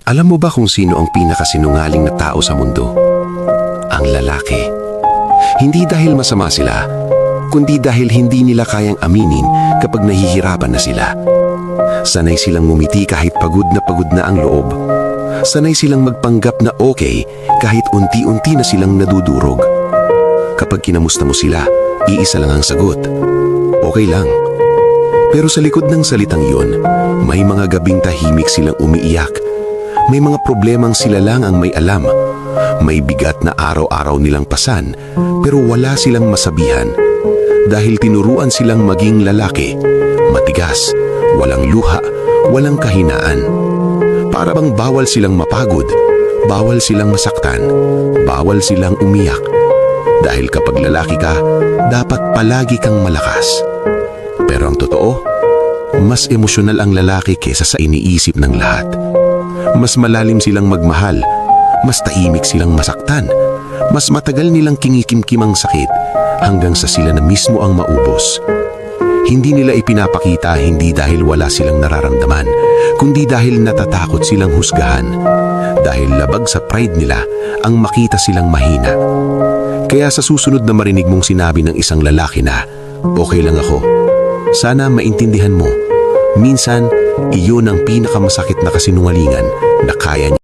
Alam mo ba kung sino ang pinakasinungaling na tao sa mundo? Ang lalaki. Hindi dahil masama sila, kundi dahil hindi nila kayang aminin kapag nahihirapan na sila. Sanay silang ngumiti kahit pagod na ang loob. Sanay silang magpanggap na okay kahit unti-unti na silang nadudurog. Kapag kinamusta mo sila, iisa lang ang sagot. Okay lang. Pero sa likod ng salitang yun, may mga gabing tahimik silang umiiyak. May mga problemang sila lang ang may alam. May bigat na araw-araw nilang pasan, pero wala silang masabihan. Dahil tinuruan silang maging lalaki, matigas, walang luha, walang kahinaan. Para bang bawal silang mapagod, bawal silang masaktan, bawal silang umiyak. Dahil kapag lalaki ka, dapat palagi kang malakas. Pero ang totoo, mas emosyonal ang lalaki kesa sa iniisip ng lahat. Mas malalim silang magmahal, mas tahimik silang masaktan, mas matagal nilang kinikimkim ang sakit hanggang sa sila na mismo ang maubos. Hindi nila ipinapakita hindi dahil wala silang nararamdaman, kundi dahil natatakot silang husgahan. Dahil labag sa pride nila ang makita silang mahina. Kaya sa susunod na marinig mong sinabi ng isang lalaki na, okay lang ako, sana maintindihan mo, minsan iyon ang pinakamasakit na kasinungalingan na kaya niya.